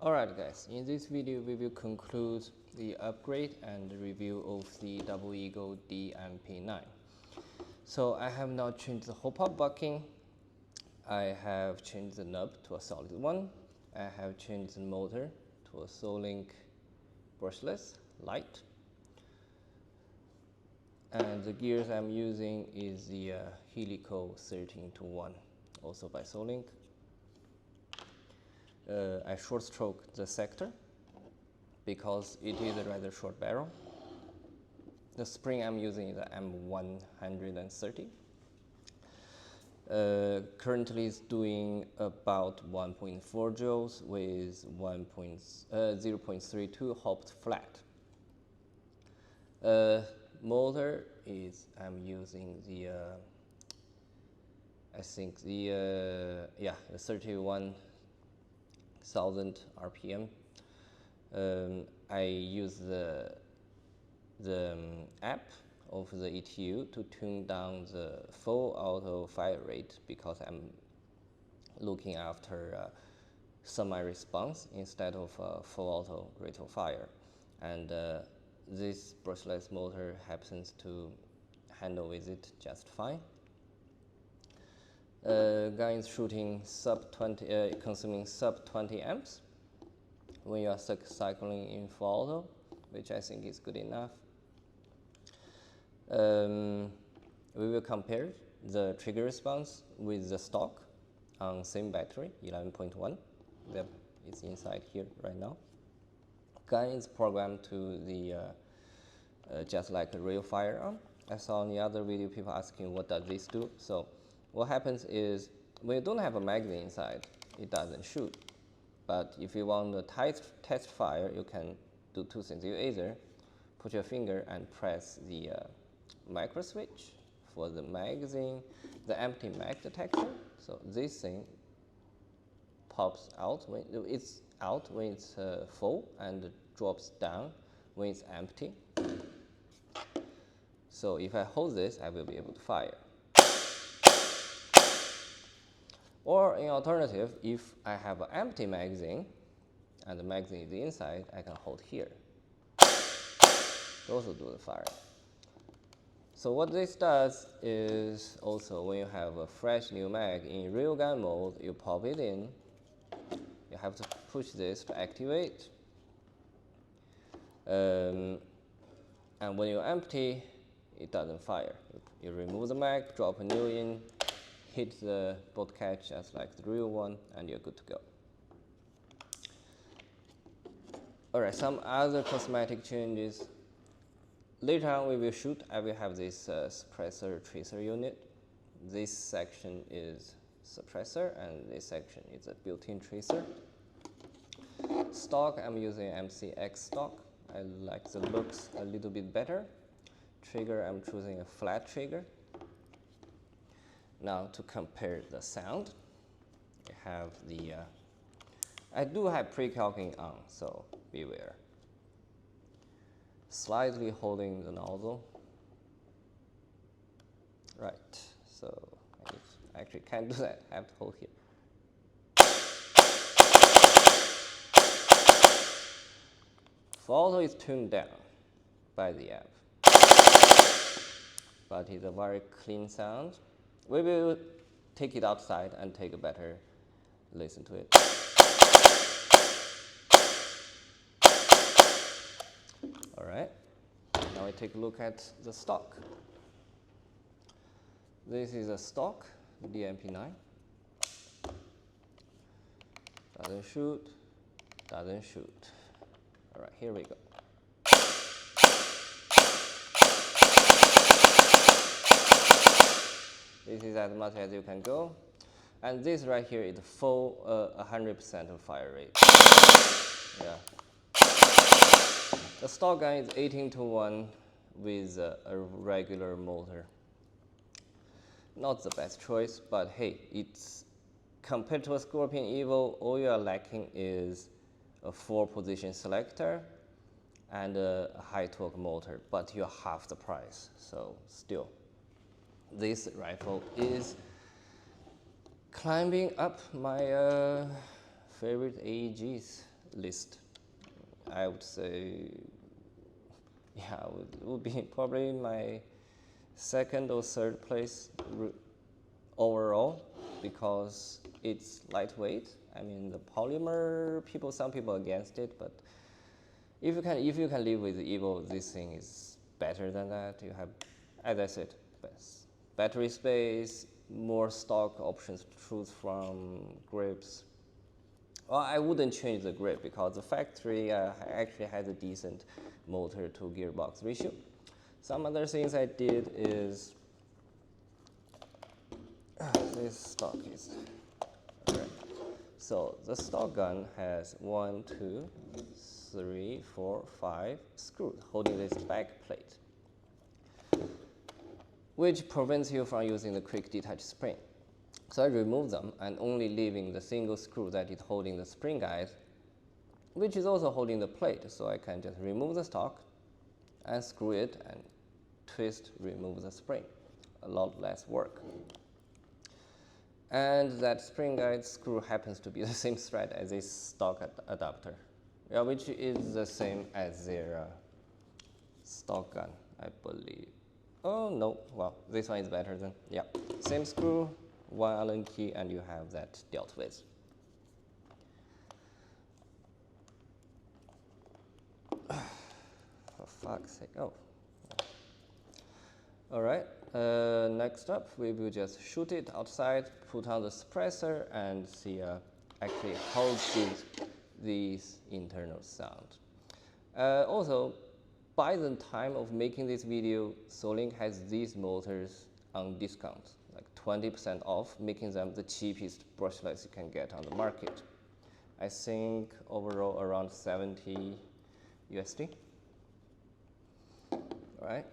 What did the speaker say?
Alright guys, in this video we will conclude the upgrade and review of the Double Eagle DMP-9. So I have now changed the hop-up bucking, I have changed the knob to a solid one, I have changed the motor to a Solink brushless Lite, and the gears I'm using is the Helico 13-1, also by Solink. I short stroke the sector because it is a rather short barrel. The spring I'm using is a M130. Currently it's doing about 1.4 joules with 0.32 hopped flat. Motor is I'm using the I think the 31,000 RPM. I use the app of the ETU to tune down the full auto fire rate because I'm looking after semi-response instead of full auto rate of fire, and this brushless motor happens to handle with it just fine. Gun is shooting consuming sub 20 amps when you are cycling in full auto, which I think is good enough. We will compare the trigger response with the stock on same battery, 11.1. That is inside here right now. Gun is programmed to the just like a real firearm. I saw in the other video people asking what does this do. So what happens is when you don't have a magazine inside, it doesn't shoot. But if you want to test fire, you can do two things. You either put your finger and press the micro switch for the magazine, the empty mag detection. So this thing pops out when it's full and drops down when it's empty. So if I hold this, I will be able to fire. Or in alternative, if I have an empty magazine and the magazine is inside, I can hold here. Also do the fire. So what this does is also when you have a fresh new mag in real gun mode, you pop it in, you have to push this to activate. And when you're empty, it doesn't fire. You remove the mag, drop a new in, hit the bolt catch just like the real one, and you're good to go. Alright, some other cosmetic changes. Later on we will shoot, I will have this suppressor tracer unit. This section is suppressor and this section is a built-in tracer. Stock, I'm using MCX stock. I like the looks a little bit better. Trigger, I'm choosing a flat trigger. Now to compare the sound, I have the, I do have pre-calking on, so beware. Slightly holding the nozzle. Right, so I actually can't do that, I have to hold here. Full auto is tuned down by the app, but it's a very clean sound. We will take it outside and take a better listen to it. All right, now we take a look at the stock. This is a stock DMP-9. Doesn't shoot, doesn't shoot. All right, here we go. This is as much as you can go. And this right here is full 100% of fire rate. Yeah. The stock gun is 18-1 with a regular motor. Not the best choice, but hey, it's compared to a Scorpion Evo, all you are lacking is a 4-position selector and a high torque motor, but you're half the price, so still. This rifle is climbing up my favorite AEGs list. I would say, yeah, would be probably my second or third place overall, because it's lightweight. I mean, the polymer some people against it, but if you can live with Evo, this thing is better than that. You have, as I said, battery space, more stock options to choose from, grips. Well, I wouldn't change the grip because the factory actually has a decent motor to gearbox ratio. Some other things I did is this stock is okay. So the stock gun has 1, 2, 3, 4, 5 screws holding this back plate, which prevents you from using the quick detach spring. So I remove them and only leaving the single screw that is holding the spring guide, which is also holding the plate. So I can just remove the stock, unscrew it, and twist, remove the spring. A lot less work. And that spring guide screw happens to be the same thread as this stock adapter, yeah, which is the same as their stock gun, I believe. Oh no, well, this one is better than, yeah. Same screw, one Allen key, and you have that dealt with. For fuck's sake, oh. All right, next up, we will just shoot it outside, put on the suppressor, and see actually how good this internal sound. Also, by the time of making this video, Solink has these motors on discount, like 20% off, making them the cheapest brushless you can get on the market. I think overall around 70 USD. All right.